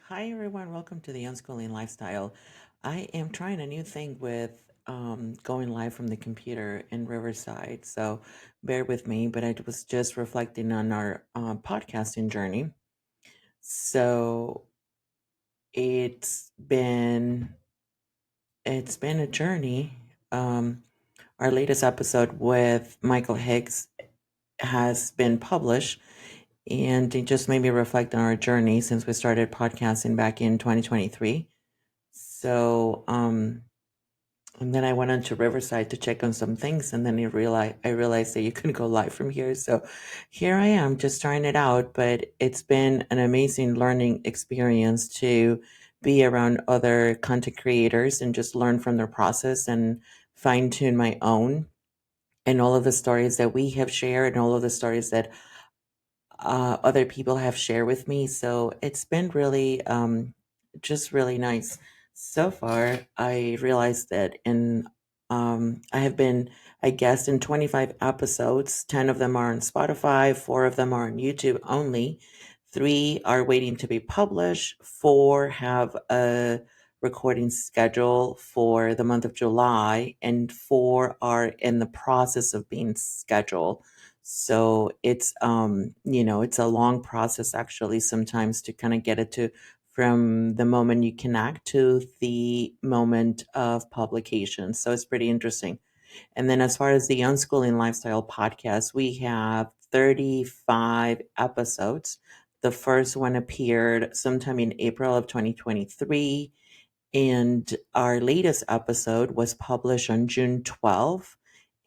Hi, everyone. Welcome to the Unschooling Lifestyle. I am trying a new thing with going live from the computer in Riverside. So bear with me, but I was just reflecting on our podcasting journey. So it's been it's been a journey. Um, our latest episode with Michael Higgs has been published, and it just made me reflect on our journey since we started podcasting back in 2023. So, and then I went on to Riverside to check on some things, and then I realized that you couldn't go live from here. So here I am, just trying it out. But it's been an amazing learning experience to be around other content creators and just learn from their process and fine tune my own and all of the stories that we have shared and all of the stories that other people have shared with me. So it's been really, just really nice. So far, I realized that I have been a guest in 25 episodes. 10 of them are on Spotify, 4 of them are on YouTube only. 3 are waiting to be published. 4 have a recording schedule for the month of July, and 4 are in the process of being scheduled. So it's a long process actually sometimes to kind of get it to from the moment you connect to the moment of publication. So it's pretty interesting. And then as far as the Unschooling Lifestyle podcast, we have 35 episodes. The first one appeared sometime in April of 2023. And our latest episode was published on June 12th.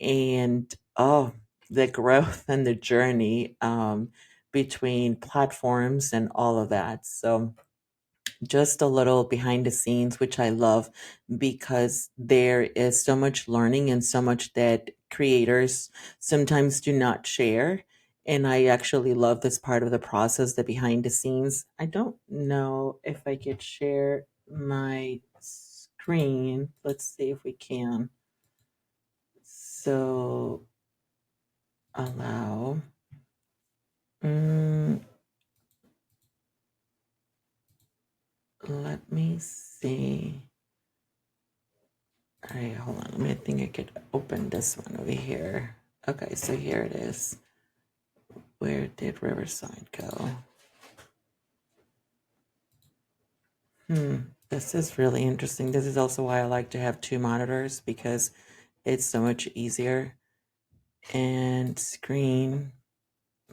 And oh, the growth and the journey between platforms and all of that. So, just a little behind the scenes, which I love because there is so much learning and so much that creators sometimes do not share. And I actually love this part of the process, the behind the scenes. I don't know if I could share my screen. Let's see if we can. So, allow. Mm, let me see. All right, hold on. Let me think I could open this one over here. Okay, so here it is. Where did Riverside go? Hmm, this is really interesting. This is also why I like to have two monitors because it's so much easier. And screen,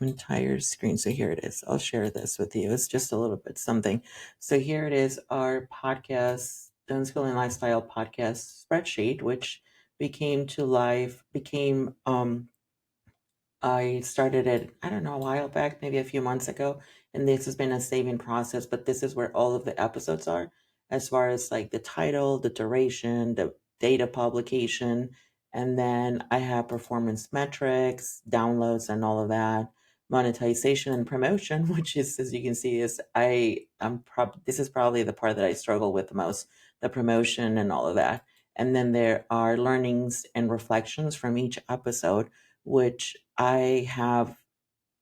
entire screen. So here it is. I'll share this with you. It's just a little bit something. So here it is, our podcast, the Unschooling Lifestyle podcast spreadsheet, which became to life, became I started it, I don't know, a while back, maybe a few months ago, and this has been a saving process, but this is where all of the episodes are, as far as like the title, the duration, the date of publication, and then I have performance metrics, downloads, and all of that, monetization and promotion, which is, as you can see, this is probably the part that I struggle with the most, the promotion and all of that. And then there are learnings and reflections from each episode which I have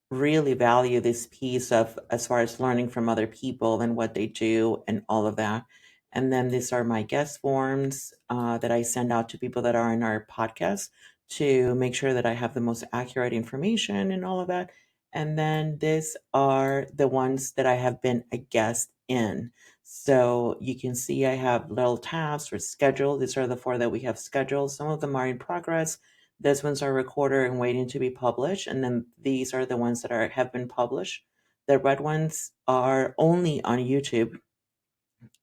really value this piece of as far as learning from other people and what they do and all of that. And then these are my guest forms that I send out to people that are in our podcast to make sure that I have the most accurate information and all of that. And then these are the ones that I have been a guest in. So you can see I have little tabs for schedule. These are the 4 that we have scheduled. Some of them are in progress. Those ones are recorded and waiting to be published, and then these are the ones that have been published. The red ones are only on YouTube,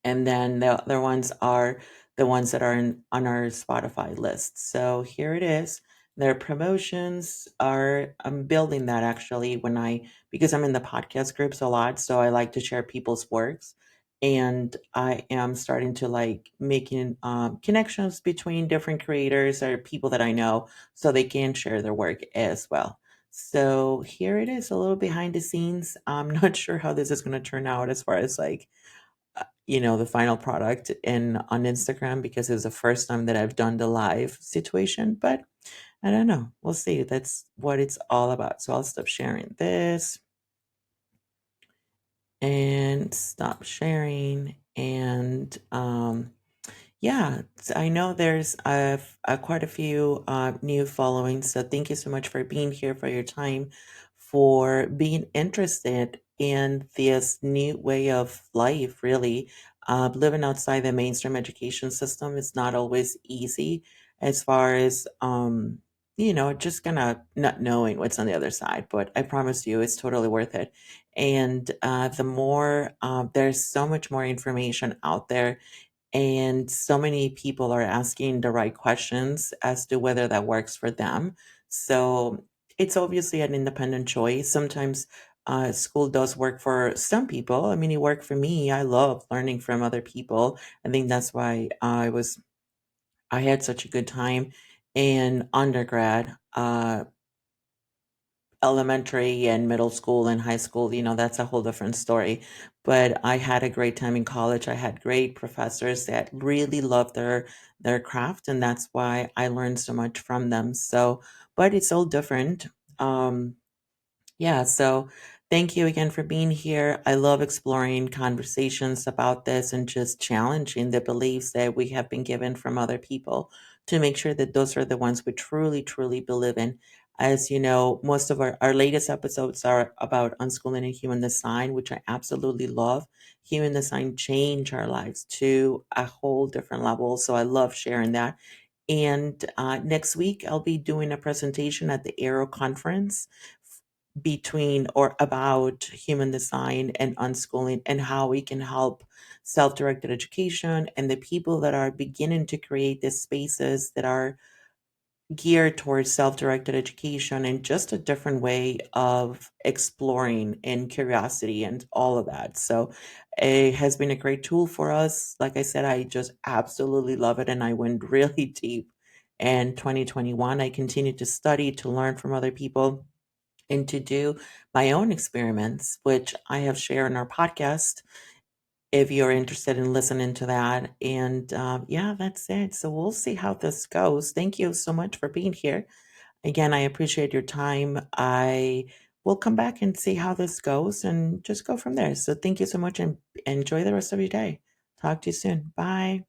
and then the other ones are the ones that are on our Spotify list. So here it is. Their promotions are I'm building that actually when I because I'm in the podcast groups a lot, so I like to share people's works. And I am starting to like making connections between different creators or people that I know so they can share their work as well. So here it is, a little behind the scenes. I'm not sure how this is going to turn out as far as like the final product in on Instagram because it was the first time that I've done the live situation, but I don't know. We'll see. That's what it's all about. So I'll stop sharing this and stop sharing. And yeah, I know there's quite a few new followings. So thank you so much for being here, for your time, for being interested in this new way of life, really. Living outside the mainstream education system is not always easy as far as, just kind of not knowing what's on the other side. But I promise you, it's totally worth it. And the more, there's so much more information out there, and so many people are asking the right questions as to whether that works for them. So it's obviously an independent choice. Sometimes school does work for some people. I mean, it worked for me. I love learning from other people. I think that's why I had such a good time in undergrad. Elementary and middle school and high school, that's a whole different story. But I had a great time in college. I had great professors that really loved their craft, and that's why I learned so much from them. So, but it's all different. Um, yeah, so thank you again for being here. I love exploring conversations about this and just challenging the beliefs that we have been given from other people to make sure that those are the ones we truly, truly believe in. As you know, most of our latest episodes are about unschooling and human design, which I absolutely love. Human design change our lives to a whole different level. So I love sharing that. And next week, I'll be doing a presentation at the Aero conference between or about human design and unschooling and how we can help self-directed education and the people that are beginning to create these spaces that are geared towards self-directed education and just a different way of exploring and curiosity and all of that. So it has been a great tool for us. Like I said, I just absolutely love it, and I went really deep in 2021. I continued to study, to learn from other people, and to do my own experiments, which I have shared in our podcast if you're interested in listening to that. And yeah, that's it. So we'll see how this goes. Thank you so much for being here. Again, I appreciate your time. I will come back and see how this goes and just go from there. So thank you so much, and enjoy the rest of your day. Talk to you soon. Bye.